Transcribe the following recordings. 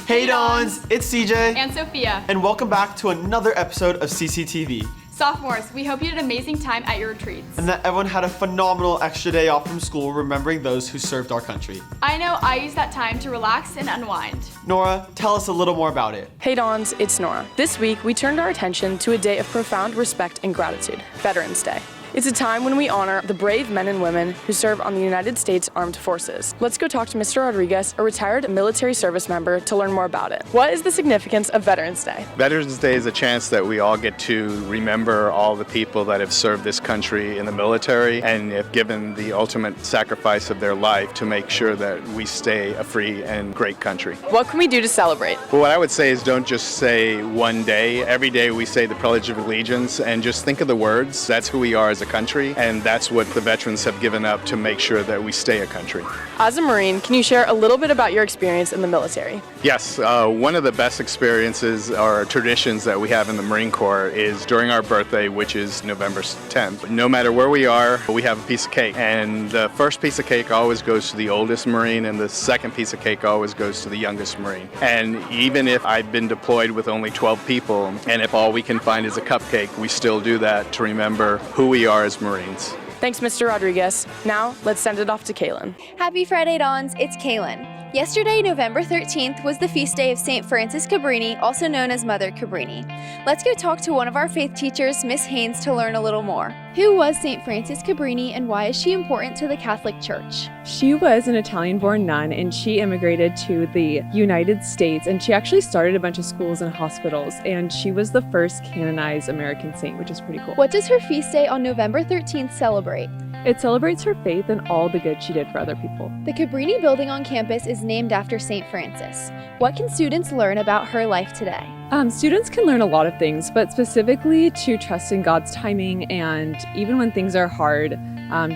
Hey Dons, it's CJ and Sophia, and welcome back to another episode of CCTV. Sophomores, we hope you had an amazing time at your retreats. And that everyone had a phenomenal extra day off from school remembering those who served our country. I know I used that time to relax and unwind. Nora, tell us a little more about it. Hey Dons, it's Nora. This week, we turned our attention to a day of profound respect and gratitude, Veterans Day. It's a time when we honor the brave men and women who serve on the United States Armed Forces. Let's go talk to Mr. Rodriguez, a retired military service member, to learn more about it. What is the significance of Veterans Day? Veterans Day is a chance that we all get to remember all the people that have served this country in the military and have given the ultimate sacrifice of their life to make sure that we stay a free and great country. What can we do to celebrate? Well, what I would say is don't just say one day. Every day we say the Pledge of Allegiance and just think of the words. That's who we are as a country, and that's what the veterans have given up to make sure that we stay a country. As a Marine, can you share a little bit about your experience in the military? Yes, one of the best experiences or traditions that we have in the Marine Corps is during our birthday, which is November 10th. No matter where we are, we have a piece of cake, and the first piece of cake always goes to the oldest Marine, and the second piece of cake always goes to the youngest Marine. And even if I've been deployed with only 12 people, and if all we can find is a cupcake, we still do that to remember who we are as Marines. Thanks, Mr. Rodriguez. Now, let's send it off to Kaylin. Happy Friday, Dons. It's Kaylin. Yesterday, November 13th, was the feast day of St. Frances Cabrini, also known as Mother Cabrini. Let's go talk to one of our faith teachers, Miss Haynes, to learn a little more. Who was St. Frances Cabrini and why is she important to the Catholic Church? She was an Italian-born nun and she immigrated to the United States, and she actually started a bunch of schools and hospitals, and she was the first canonized American saint, which is pretty cool. What does her feast day on November 13th celebrate? It celebrates her faith and all the good she did for other people. The Cabrini building on campus is named after St. Frances. What can students learn about her life today? Students can learn a lot of things, but specifically to trust in God's timing, and even when things are hard,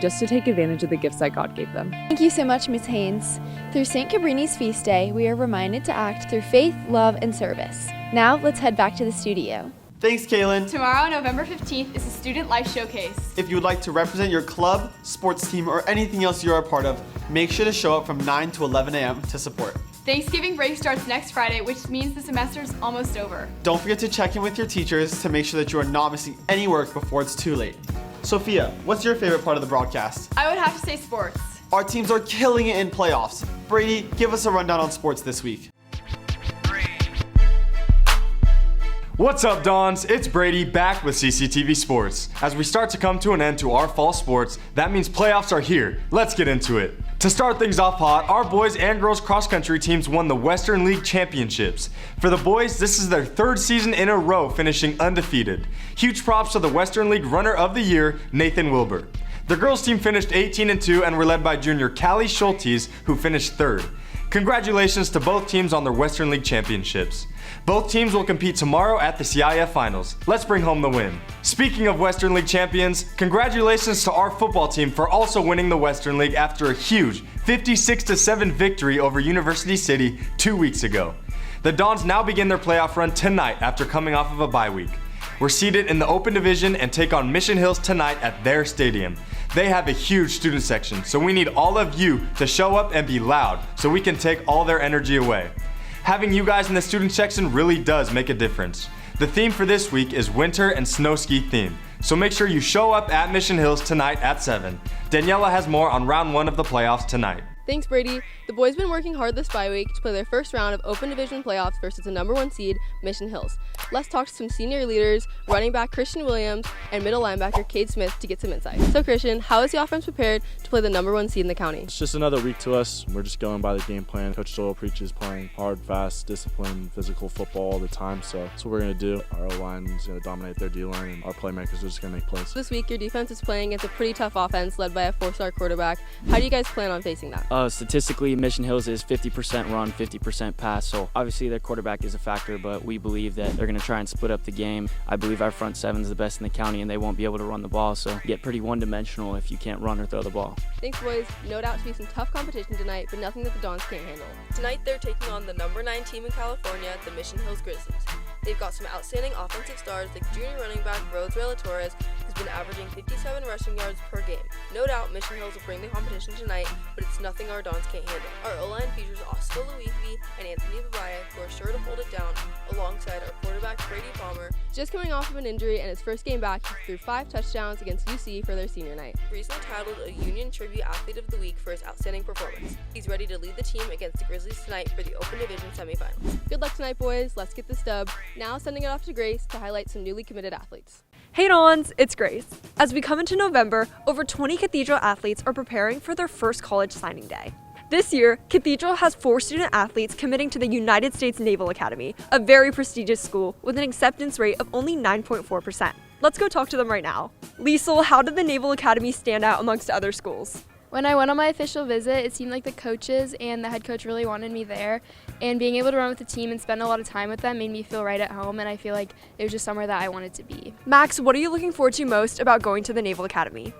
just to take advantage of the gifts that God gave them. Thank you so much, Ms. Haynes. Through St. Cabrini's feast day, we are reminded to act through faith, love, and service. Now, let's head back to the studio. Thanks, Kaylin. Tomorrow, November 15th, is the Student Life Showcase. If you would like to represent your club, sports team, or anything else you're a part of, make sure to show up from 9 to 11 a.m. to support. Thanksgiving break starts next Friday, which means the semester's almost over. Don't forget to check in with your teachers to make sure that you are not missing any work before it's too late. Sophia, what's your favorite part of the broadcast? I would have to say sports. Our teams are killing it in playoffs. Brady, give us a rundown on sports this week. What's up, Dons? It's Brady back with CCTV Sports. As we start to come to an end to our fall sports, that means playoffs are here. Let's get into it. To start things off hot, our boys and girls cross country teams won the Western League Championships. For the boys, this is their third season in a row finishing undefeated. Huge props to the Western League Runner of the Year, Nathan Wilbur. The girls team finished 18-2 and were led by junior Callie Schultes, who finished third. Congratulations to both teams on their Western League championships. Both teams will compete tomorrow at the CIF Finals. Let's bring home the win. Speaking of Western League champions, congratulations to our football team for also winning the Western League after a huge 56-7 victory over University City 2 weeks ago. The Dons now begin their playoff run tonight after coming off of a bye week. We're seated in the Open Division and take on Mission Hills tonight at their stadium. They have a huge student section, so we need all of you to show up and be loud so we can take all their energy away. Having you guys in the student section really does make a difference. The theme for this week is winter and snow ski theme, so make sure you show up at Mission Hills tonight at 7. Daniela has more on round 1 of the playoffs tonight. Thanks, Brady. The boys have been working hard this bye week to play their first round of Open Division playoffs versus the number 1 seed, Mission Hills. Let's talk to some senior leaders, running back Christian Williams and middle linebacker Cade Smith to get some insight. So Christian, how is the offense prepared to play the number 1 seed in the county? It's just another week to us. We're just going by the game plan. Coach Doyle preaches playing hard, fast, disciplined, physical football all the time. So that's what we're going to do. Our O-line is going to dominate their D-line, and our playmakers are just going to make plays. This week, your defense is playing against a pretty tough offense led by a 4-star quarterback. How do you guys plan on facing that? Statistically, Mission Hills is 50% run, 50% pass, so obviously their quarterback is a factor, but we believe that they're going to try and split up the game. I believe our front seven is the best in the county, and they won't be able to run the ball, so you get pretty one-dimensional if you can't run or throw the ball. Thanks, boys. No doubt to be some tough competition tonight, but nothing that the Dons can't handle. Tonight, they're taking on the number 9 team in California, the Mission Hills Grizzlies. They've got some outstanding offensive stars like junior running back Rose Torres, who's been averaging 57 rushing yards per game. No doubt Mission Hills will bring the competition tonight, but it's nothing our Dons can't handle. Our O-line features Oscar Luifi and Anthony Babaya, who are sure to hold it down, alongside our quarterback Brady Palmer. Just coming off of an injury and his first game back, he threw 5 touchdowns against UC for their senior night. Recently titled a Union Tribute Athlete of the Week for his outstanding performance. He's ready to lead the team against the Grizzlies tonight for the Open Division semifinals. Good luck tonight, boys. Let's get this dub. Now sending it off to Grace to highlight some newly committed athletes. Hey Dons, it's Grace. As we come into November, over 20 Cathedral athletes are preparing for their first college signing day. This year, Cathedral has 4 student athletes committing to the United States Naval Academy, a very prestigious school with an acceptance rate of only 9.4%. Let's go talk to them right now. Liesel, how did the Naval Academy stand out amongst other schools? When I went on my official visit, it seemed like the coaches and the head coach really wanted me there. And being able to run with the team and spend a lot of time with them made me feel right at home, and I feel like it was just somewhere that I wanted to be. Max, what are you looking forward to most about going to the Naval Academy?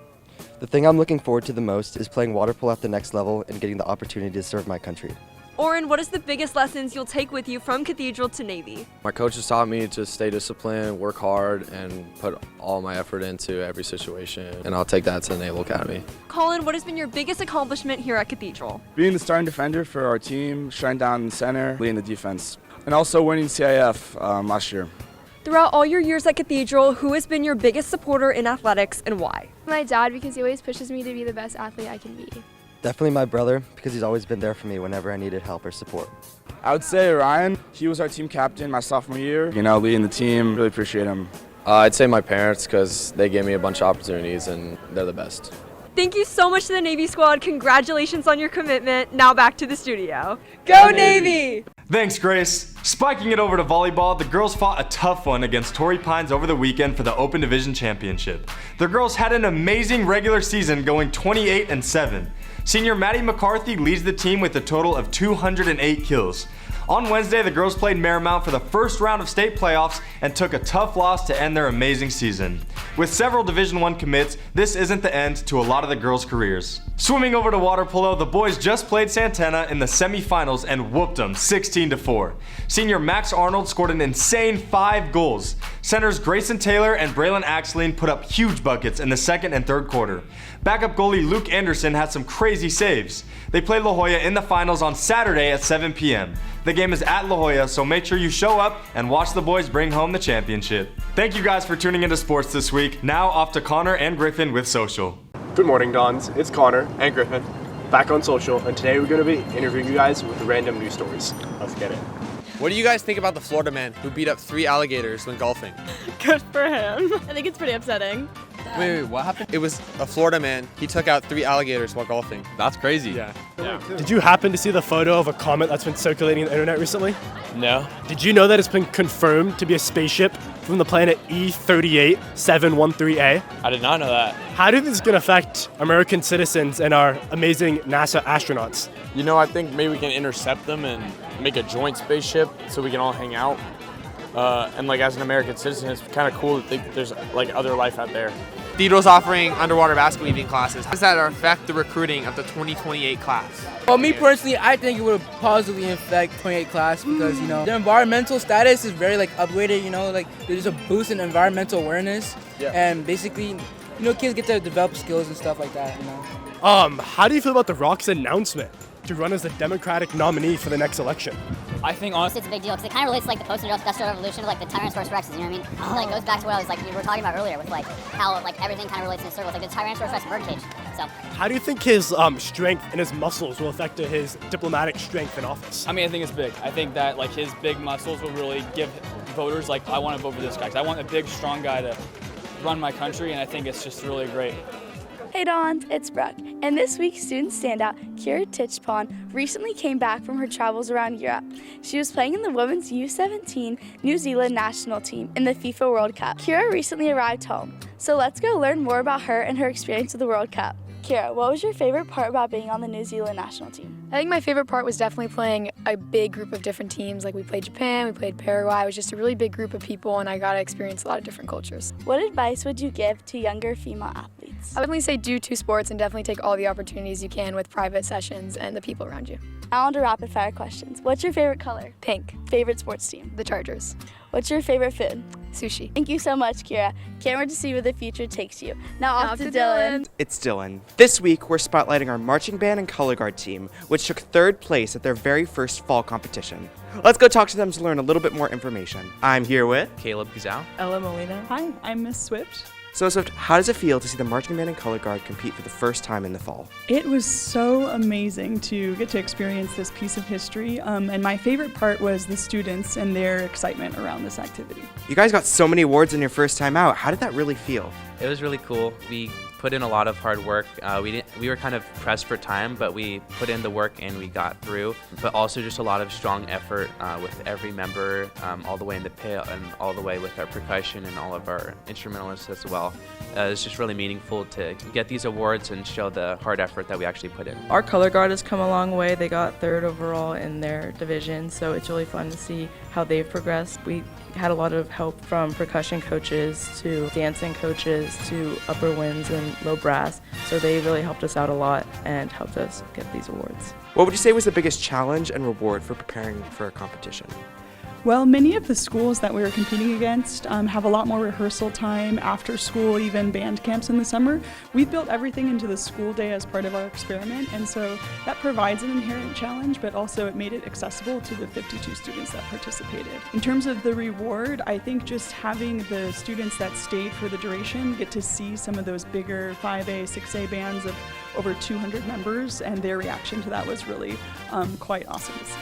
The thing I'm looking forward to the most is playing water polo at the next level and getting the opportunity to serve my country. Oren, what is the biggest lessons you'll take with you from Cathedral to Navy? My coaches taught me to stay disciplined, work hard, and put all my effort into every situation, and I'll take that to the Naval Academy. Colin, what has been your biggest accomplishment here at Cathedral? Being the starting defender for our team, shutting down the center, leading the defense, and also winning CIF last year. Throughout all your years at Cathedral, who has been your biggest supporter in athletics and why? My dad, because he always pushes me to be the best athlete I can be. Definitely my brother, because he's always been there for me whenever I needed help or support. I would say Ryan. He was our team captain my sophomore year. Leading the team. Really appreciate him. I'd say my parents, because they gave me a bunch of opportunities and they're the best. Thank you so much to the Navy squad. Congratulations on your commitment. Now back to the studio. Go Navy! Thanks, Grace. Spiking it over to volleyball, the girls fought a tough one against Torrey Pines over the weekend for the Open Division Championship. The girls had an amazing regular season, going 28-7. Senior Maddie McCarthy leads the team with a total of 208 kills. On Wednesday, the girls played Marymount for the first round of state playoffs and took a tough loss to end their amazing season. With several Division I commits, this isn't the end to a lot of the girls' careers. Swimming over to water polo, the boys just played Santana in the semifinals and whooped them 16-4. Senior Max Arnold scored an insane 5 goals. Centers Grayson Taylor and Braylon Axeline put up huge buckets in the second and third quarter. Backup goalie Luke Anderson had some crazy saves. They play La Jolla in the finals on Saturday at 7 p.m. The game is at La Jolla, so make sure you show up and watch the boys bring home the championship. Thank you guys for tuning into sports this week. Now off to Connor and Griffin with Social. Good morning, Dons. It's Connor and Griffin back on Social, and today we're going to be interviewing you guys with random news stories. Let's get it. What do you guys think about the Florida man who beat up 3 alligators when golfing? Good for him. I think it's pretty upsetting. Wait, what happened? It was a Florida man. He took out 3 alligators while golfing. That's crazy. Yeah. Did you happen to see the photo of a comet that's been circulating on the internet recently? No. Did you know that it's been confirmed to be a spaceship from the planet E38713A? I did not know that. How do this going to affect American citizens and our amazing NASA astronauts? You know, I think maybe we can intercept them and make a joint spaceship so we can all hang out. And like as an American citizen, it's kind of cool to think that there's like other life out there. Cathedral's offering underwater basket weaving classes. How does that affect the recruiting of the 2028 class? Well, me personally, I think it would positively affect 28 class because, their environmental status is very, upgraded, there's a boost in environmental awareness. Yeah. And basically, kids get to develop skills and stuff like that, How do you feel about The Rock's announcement to run as the Democratic nominee for the next election? I think honestly it's a big deal because it kind of relates to the post-industrial revolution of the Tyrannosaurus rexes, you know what I mean? It goes back to what I was we were talking about earlier with how everything kind of relates in a circle. It's like the Tyrannosaurus rex birdcage. So how do you think his strength and his muscles will affect his diplomatic strength in office? I mean, I think it's big. I think that his big muscles will really give voters I want to vote for this guy because I want a big, strong guy to run my country, and I think it's just really great. Hey Dons, it's Brooke, and this week's student standout, Kira Tichpon, recently came back from her travels around Europe. She was playing in the women's U17 New Zealand national team in the FIFA World Cup. Kira recently arrived home, so let's go learn more about her and her experience with the World Cup. Kira, what was your favorite part about being on the New Zealand national team? I think my favorite part was definitely playing a big group of different teams. We played Japan, we played Paraguay. It was just a really big group of people, and I got to experience a lot of different cultures. What advice would you give to younger female athletes? sports. I would definitely say do 2 sports and definitely take all the opportunities you can with private sessions and the people around you. Now on to rapid fire questions. What's your favorite color? Pink. Favorite sports team? The Chargers. What's your favorite food? Sushi. Thank you so much, Kira. Can't wait to see where the future takes you. Now off to Dylan. It's Dylan. This week, we're spotlighting our marching band and color guard team, which took 3rd place at their very first fall competition. Let's go talk to them to learn a little bit more information. I'm here with Caleb Guzau. Ella Molina. Hi, I'm Miss Swift. So Swift, how does it feel to see the marching band and color guard compete for the first time in the fall? It was so amazing to get to experience this piece of history, and my favorite part was the students and their excitement around this activity. You guys got so many awards in your first time out. How did that really feel? It was really cool. We put in a lot of hard work. We were kind of pressed for time, but we put in the work and we got through. But also just a lot of strong effort with every member, all the way in the pit and all the way with our percussion and all of our instrumentalists as well. It's just really meaningful to get these awards and show the hard effort that we actually put in. Our color guard has come a long way. They got 3rd overall in their division, so it's really fun to see how they've progressed. We had a lot of help from percussion coaches to dancing coaches to upper winds and low brass, so they really helped us out a lot and helped us get these awards. What would you say was the biggest challenge and reward for preparing for a competition? Well, many of the schools that we were competing against have a lot more rehearsal time, after school, even band camps in the summer. We built everything into the school day as part of our experiment, and so that provides an inherent challenge, but also it made it accessible to the 52 students that participated. In terms of the reward, I think just having the students that stayed for the duration get to see some of those bigger 5A, 6A bands of over 200 members, and their reaction to that was really quite awesome to see.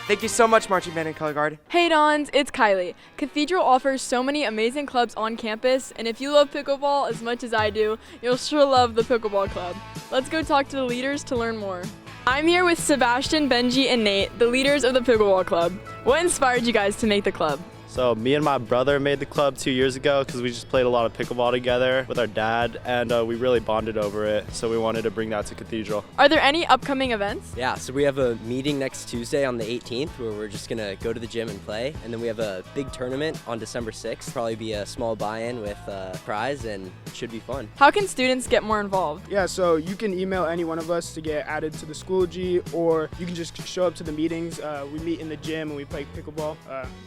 Thank you so much, Marching Band and Color Guard. Hey Dons, it's Kylie. Cathedral offers so many amazing clubs on campus, and if you love pickleball as much as I do, you'll sure love the Pickleball Club. Let's go talk to the leaders to learn more. I'm here with Sebastian, Benji, and Nate, the leaders of the Pickleball Club. What inspired you guys to make the club? So me and my brother made the club 2 years ago because we just played a lot of pickleball together with our dad, and we really bonded over it, so we wanted to bring that to Cathedral. Are there any upcoming events? Yeah, so we have a meeting next Tuesday on the 18th where we're just going to go to the gym and play, and then we have a big tournament on December 6th. Probably be a small buy-in with a prize, and it should be fun. How can students get more involved? Yeah, so you can email any one of us to get added to the Schoology, or you can just show up to the meetings. We meet in the gym and we play pickleball.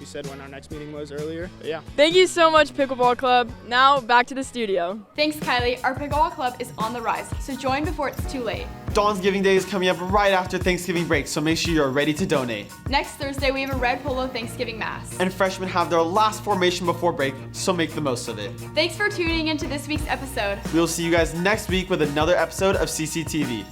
We said when our next meeting was earlier. But yeah. Thank you so much, Pickleball Club. Now back to the studio. Thanks, Kylie. Our Pickleball Club is on the rise, so join before it's too late. Dawn's Giving Day is coming up right after Thanksgiving break, so make sure you're ready to donate. Next Thursday, we have a Red Polo Thanksgiving Mass. And freshmen have their last formation before break, so make the most of it. Thanks for tuning into this week's episode. We'll see you guys next week with another episode of CCTV.